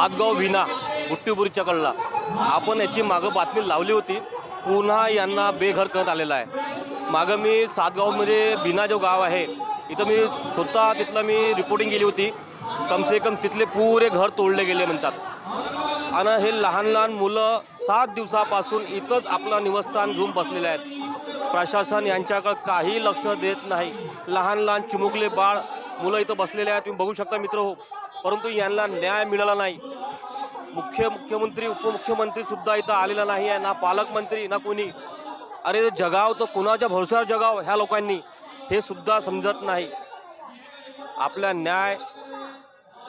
सातगाव विना बुट्टीपुरीच्या कडला आपण याची मागं बातमी लावली होती. पुन्हा यांना बेघर करण्यात आलेला आहे. मागं मी सातगावमध्ये बिना जो गाव आहे इथं मी स्वतः तिथलं मी रिपोर्टिंग केली होती. कमसे कम तिथले पुरे घर तोडले गेले म्हणतात. आणि हे लहान लहान मुलं 7 दिवसापासून इथंच आपलं निवासस्थान घेऊन बसलेले आहेत. प्रशासन यांच्याकडे काही लक्ष देत नाही. लहान लहान चिमुकले बाळ मुलं इथं बसलेले आहेत, तुम्ही बघू शकता मित्र. परंतु यांना न्याय मिळाला नाही. मुख्यमंत्री उपमुख्यमंत्री सुद्धा इथं आलेला नाही आहे, ना पालकमंत्री ना कोणी. अरे जगाव तर कुणाच्या भरोश्यावर जगाव ह्या लोकांनी, हे सुद्धा समजत नाही. आपला न्याय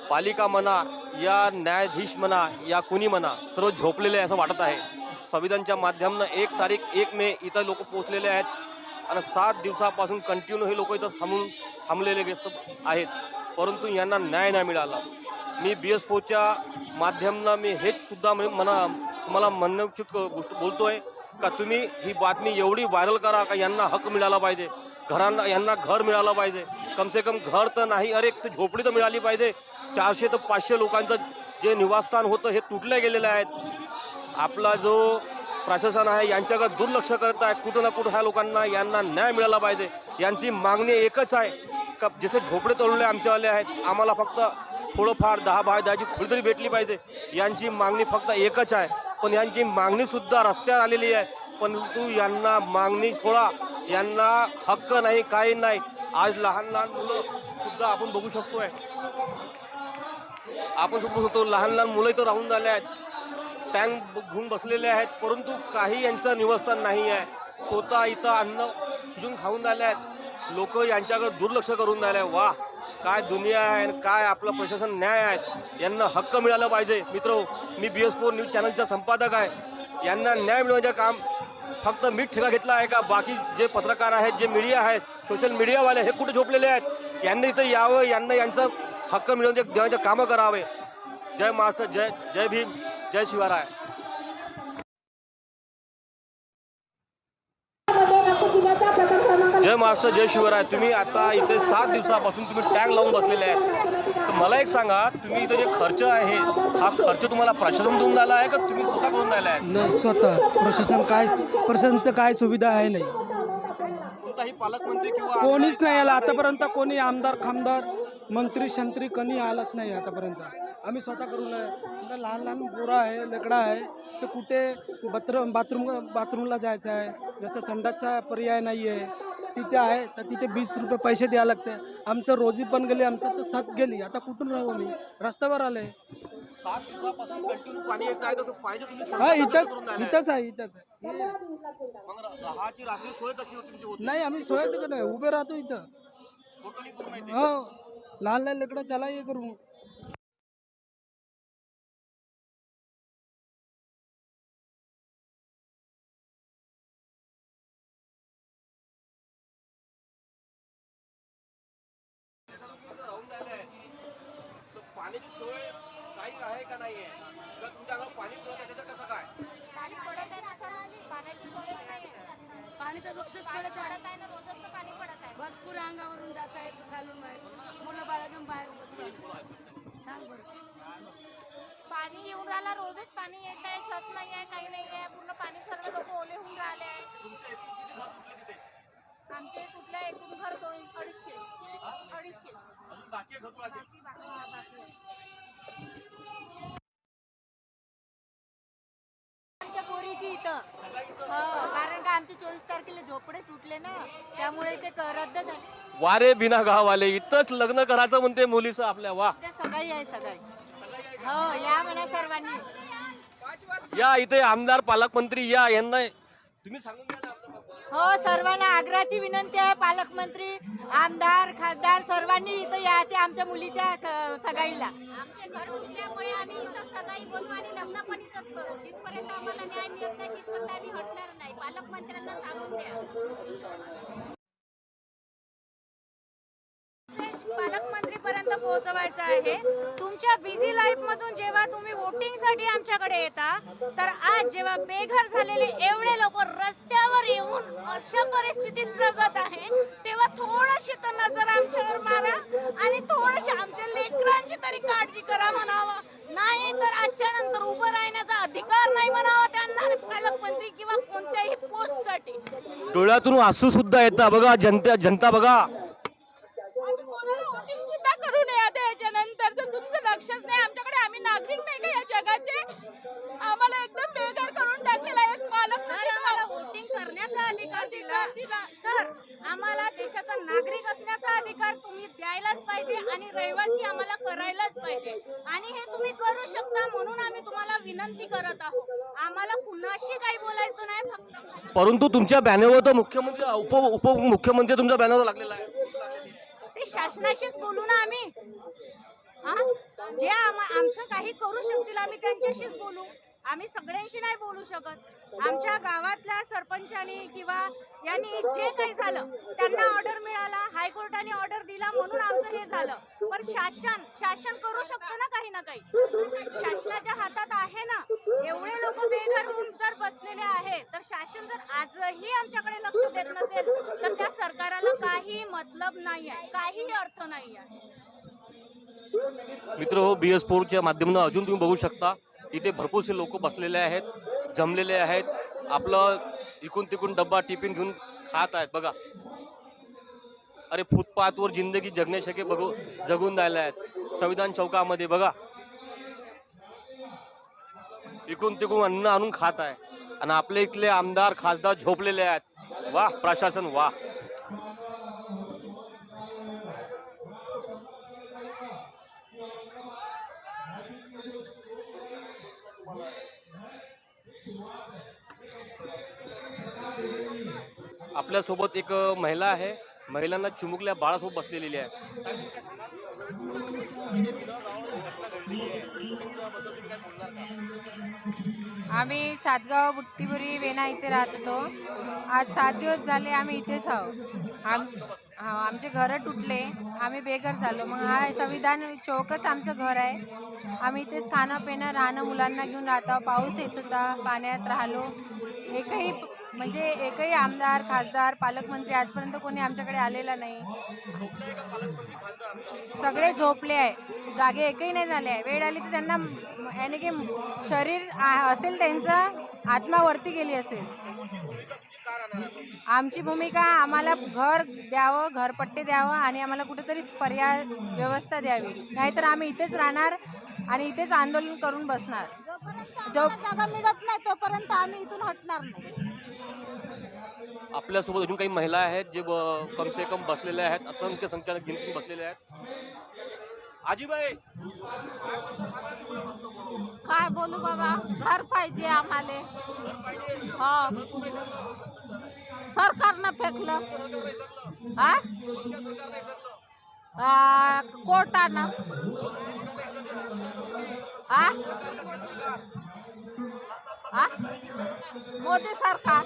पालिका म्हणा या न्यायाधीश म्हणा या कुणी म्हणा सर्व झोपलेले आहे असं वाटत आहे. संविधानच्या माध्यमानं 1 तारीख 1 मे इथं लोक पोहोचलेले आहेत आणि 7 दिवसापासून कंटिन्यू हे लोक इथं थांबलेले आहेत. परंतु यांना न्याय नाही मिळाला. मी BS4च्या माध्यमानं मी हेच सुद्धा तुम्हाला म्हणणं गोष्ट बोलतोय का तुम्ही ही बातमी एवढी व्हायरल करा का यांना हक्क मिळाला पाहिजे. घरांना यांना घर मिळालं पाहिजे. कमसे कम घर तर नाही, अरे एक झोपडी तर मिळाली पाहिजे. 400 ते 500 लोकांचं जे निवासस्थान होतं हे तुटले गेलेले आहेत. आपला जो प्रशासन आहे यांच्याकडे दुर्लक्ष करत आहे. कुठं ना कुठं ह्या लोकांना यांना न्याय मिळाला पाहिजे. यांची मागणी एकच आहे का जसे झोपडे तोडले आमच्यावाले आहेत, आम्हाला फक्त थोडंफार 10 बाय 10ची खोली तरी भेटली पाहिजे. यांची मागणी फक्त एकच आहे. पण यांची मागणीसुद्धा रस्त्यावर आलेली आहे. परंतु यांना मागणी सोडा, यांना हक्क नाही, काही नाही. आज लहान लहान मुलं सुद्धा आपण बघू शकतोय, लहान लहान मुलं इथं राहून झाले आहेत, टँक घेऊन बसलेले आहेत. परंतु काही यांचं निवासस्थान नाही आहे. स्वतः इथं अन्न शिजून खाऊन झाले आहेत. लोक यांच्याकडे दुर्लक्ष करून राहिले. वा काय दुनिया आहे, काय आपलं प्रशासन न्याय आहे. यांना हक्क मिळाला पाहिजे. मित्र, मी BS4 न्यूज चॅनलचा संपादक आहे. यांना न्याय मिळवण्याचं काम फक्त मी ठेका घेतला आहे का बाकी जे पत्रकार आहेत, जे मीडिया आहेत, सोशल मीडियावाले हे कुठे झोपलेले आहेत. यांनी इथं यावं, यांना यांचं हक्क मिळवून देण्याचे कामं करावे. जय महाराष्ट्र, जय भीम, जय शिवराय. जय महाराष्ट्र, जय शिवराय. तुम्ही आता इथे 7 दिवसापासून तुम्ही टँक लावून बसलेले आहेत. तर मला एक सांगा, तुम्ही इथं जे खर्च आहे हा खर्च तुम्हाला प्रशासन देऊन राहिला आहे का तुम्ही स्वतः करून राहिला आहे? नाही, स्वतः. प्रशासनचं काय सुविधा आहे नाही. कोणताही पालकमंत्री किंवा कोणीच नाही आला आतापर्यंत. कोणी आमदार खामदार मंत्री शंत्री कोणी आलाच नाही आतापर्यंत. आम्ही स्वतः करून आहे. लहान लहान पोरं आहे, लेकडा आहे, तर कुठे बाथरूमला जायचं आहे, ज्याचा संडासचा पर्याय नाही आहे तिथे आहे, तर तिथे 20 रुपये पैसे द्यावे लागते. आमचं रोजी पण गेली, आमचं तर साथ गेली. आता कुठून राहू आम्ही? रस्त्यावर आले. 7 दिवसापासून कंटिन्यू पाणी येत आहे तर पाहिजे तुम्ही. हा, इथंच आहे. मग राहायची रात्री सोय कशी होती? नाही, आम्ही सोयाचं का नाही, उभे राहतो इथं. हो, लहान लहान लेकडं त्याला हे करू. पाण्याची सोय काही आहे का नाही आहे? तुमच्या गावात पाणी पुरवठा त्याचं कसं काय? पाणी पडत आहे ना सर, पाण्याची सोयच नाही. पाणी तर रोजच पडत आहे ना, रोजच पाणी पडत आहे. भरपूर अंगावरून जात आहे, खालून मुलं बाळा घेऊन बाहेर सांग बरं. पाणी येऊन राहिला, रोजच पाणी येत आहे. छत नाही आहे, काही नाही आहे. पूर्ण पाणी सर्व लोक ओले होऊन राहिले आहे. आमचे कुठल्या एकूण घर 200-250. अजून बाकी आहे घर आमच्या पोरीची इथं. हो, कारण का आमचे 24 तारखेला झोपडे तुटले ना, त्यामुळे ते रद्द झाले. वारे बिना गावाले इथंच लग्न करायचं म्हणते मुलीचं आपल्या. वा, सगळी आहे, सगळी. हो, या म्हणा सर्वांनी. या इथे आमदार पालकमंत्री या, यांना तुम्ही सांगून द्या ना. हो, सर्वांना आग्रहाची विनंती आहे. पालकमंत्री, आमदार, खासदार सर्वांनी इथं यायचे आमच्या मुलीच्या सगाईला. आमचे घर उठल्यामुळे आम्ही इथं सगाई बोलू आणि लग्न पण इथंच करू. जिथपर्यंत आम्हाला न्याय मिळत नाही तिथपर्यंत आम्ही हटणार नाही. पालकमंत्र्यांना सांगून द्या. पालकमंत्रीपर्यंत पोहोचवायचं आहे. तुमच्या बिझी लाईफ मधून जेव्हा तुम्ही वोटिंग साठी आमच्याकडे येता, तर आज जेव्हा बेघर झालेले एवढे लोक रस्त्यावर येऊन अशा परिस्थितीत जगत आहे, तेव्हा थोडीशी तर नजर आमच्यावर मारा आणि थोडीशी आमच्या लेकरांची तरी काळजी करा म्हणावं. नाही तर आजच्या नंतर उभं राहण्याचा अधिकार नाही म्हणावा त्यांना पालकमंत्री किंवा कोणत्याही पोस्ट साठी. डोळ्यातून आसू सुद्धा येतात बघा. जनता बघा. आम्ही कोणाला वोटिंग सुद्धा करू नये आता याच्यानंतर. तर तुमचं लक्षच नाही आमच्याकडे. आम्ही नागरिक नाही का या जगाचे? आम्हाला एकदम बेघर करून टाकलेला एक मालक जर आम्हाला वोटिंग करण्याचा अधिकार दिला तर आम्हाला देशाचा नागरिक असण्याचा अधिकार तुम्ही द्यायलाच पाहिजे आणि रहिवासी आम्हाला करायलाच पाहिजे. आणि हे तुम्ही करू शकता म्हणून आम्ही तुम्हाला विनंती करत आहोत. आम्हाला कुणाशी काही बोलायचं नाही, फक्त परंतु तुमच्या बॅनरवर तर मुख्यमंत्री उपमुख्यमंत्री तुमच्या बॅनरवर लागलेला आहे. ते शासनाशीच बोलू ना आम्ही. हा, जे आमचं काही करू शकतील आम्ही त्यांच्याशीच बोलू. आम्ही सगळ्यांशी नाही बोलू शकत. आमच्या गावातल्या सरपंचानी किंवा यांनी जे काही झालं त्यांना ऑर्डर मिळाला, हायकोर्टाने ऑर्डर दिला म्हणून आमचं हे झालं. पण शासन करू शकतो ना काही ना काही. शासनाच्या हातात आहे ना. एवढे लोक बेघर होऊन जर बसलेले आहे तर शासन जर आजही आमच्याकडे लक्ष देत नसेल तर त्या सरकारला काही मतलब नाही आहे, काही अर्थ नाही आहे. मित्र हो, BS4च्या माध्यमातून अजून तुम्ही बघू शकता इथे भरपूरसे लोक बसलेले आहेत, जमलेले आहेत. आपलं इकून तिकून डब्बा टिफिन घेऊन खात आहेत बघा. अरे फुटपाथवर जिंदगी जगण्यासाठी जगून राहिल्या आहेत. संविधान चौकामध्ये बघा इकून तिकून अन्न आणून खात आहे. आणि आपले इथले आमदार खासदार झोपलेले आहेत. वाह प्रशासन वाह. आपल्यासोबत एक महिला आहे. महिलांना चिमुकल्या बाळासोबत बसलेली आहे. आम्ही सातगाव बुट्टीपुरी वेणा इथे राहत होतो. आज 7 दिवस झाले आम्ही इथेच आहोत. आमचे घरं तुटले, आम्ही बेघर झालो. मग हा संविधान चौकच आमचं घर आहे. आम्ही इथेच खाणं पिणं राहणं मुलांना घेऊन राहतो. पाऊस येत होता, पाण्यात राहिलो. एकही आमदार खासदार पालकमंत्री आजपर्यंत कोणी आमच्याकडे आलेला नाही. सगळे झोपले आहे, जागे एकही नाही झाले आहे. वेळ आली तर त्यांना यानी की शरीर असेल त्यांचं, आत्मा वरती गेली असेल. आमची भूमिका आम्हाला घर द्यावं, घरपट्टे द्यावं आणि आम्हाला कुठेतरी पर्याय व्यवस्था द्यावी. नाहीतर आम्ही इथेच राहणार आणि इथेच आंदोलन करून बसणार. जोपर्यंत जागा मिळत नाही तोपर्यंत आम्ही इथून हटणार नाही. आपल्यासोबत अजून काही महिला आहेत जे कम से कम बसलेल्या आहेत. असंख्य संख्येने गिनती बसलेल्या आहेत. आजीबाई काय बोलू बाबा, घर पाहिजे आम्हाला. हो, सरकारनं फेकलं. कोर्टानं. मोदी सरकार.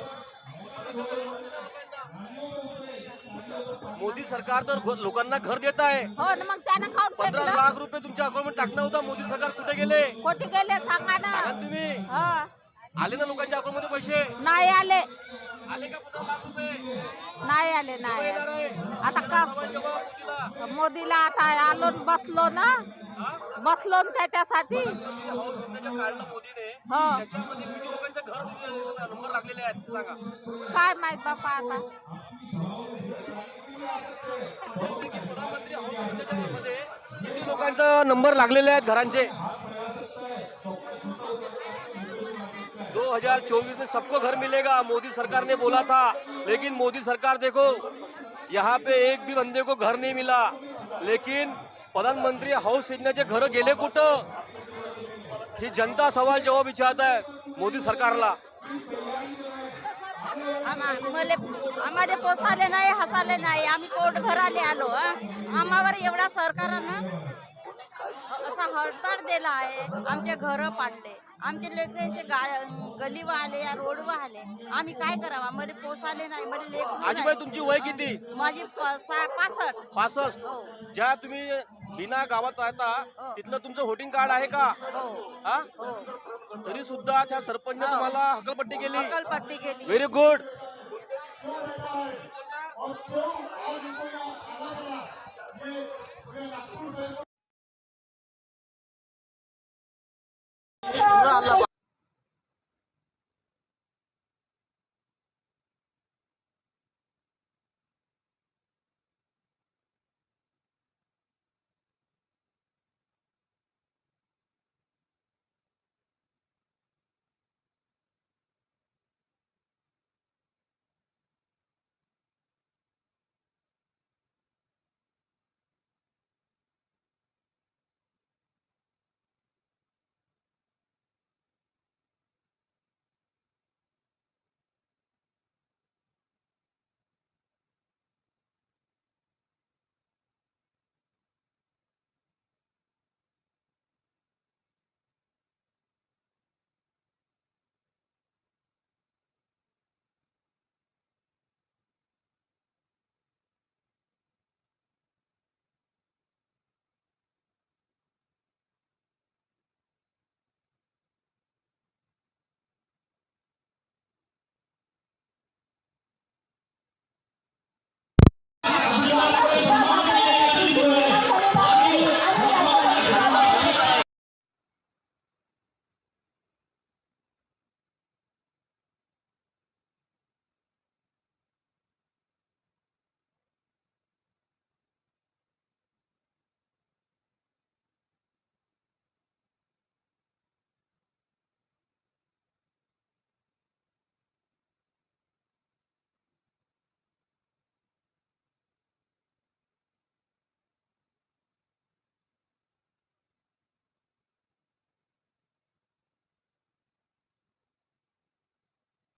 मोदी सरकार तर लोकांना घर देत आहे. हो ना, मग त्यानं खाऊन 15 फेकलं. लाख रुपये तुमच्या अकाउंट टाकणं होता. मोदी सरकार कुठे गेले? कोटी गेले सांगा ना. सांगा तुम्ही. हो, आले ना लोकांच्या अकाउंट मध्ये पैसे? नाही आले. आले का 15 लाख रुपये? नाही आले, नाही येणार आले. आहे. आता का सवाल जवाब मोदीला. मोदीला आता आलो न बसलो ना, बसलो न त्याच्यासाठी. हाऊस योजनेचं काढलं मोदीने. हो, त्याच्यामध्ये किती लोकांचं घर नंबर लागलेले आहेत सांगा. काय माहित बापा आता. प्रधानमंत्री हाऊस योजनेच्या मध्ये किती लोकांचा नंबर लागलेले आहेत घरांचे? 2024 में सबको घर मिलेगा मोदी सरकार ने बोला था. लेकिन मोदी सरकार देखो यहाँ पे एक भी बंदे को घर नहीं मिला. लेकिन प्रधानमंत्री हाऊस योजनेचे घर गेले कुठं? ही जनता सवाल जवाब विचारत आहे मोदी सरकारला. आम्हाला पोसाले नाही, हसाले नाही. आम्ही पोट भराले आलो. आम्हावर एवढा सरकारनं असा हडताळ दिला आहे. आमचे घर पाडले, आमचे लेकरांचे गली वाहले, रोड वाहले. आम्ही काय करावं? आम्हाला पोसाले नाही. मला लेकरू आजीबाई तुमची वय किती? माझी 65. 65. हो, ज्या तुम्ही बिना गावात राहता हो. तिथलं तुमचं वोटिंग कार्ड आहे का? हो, हा? हो. तरी सुद्धा त्या सरपंचने हो. तुम्हाला हकलपट्टी केली. अक्कलपट्टी केली. Very good. पुन्हा हल्ला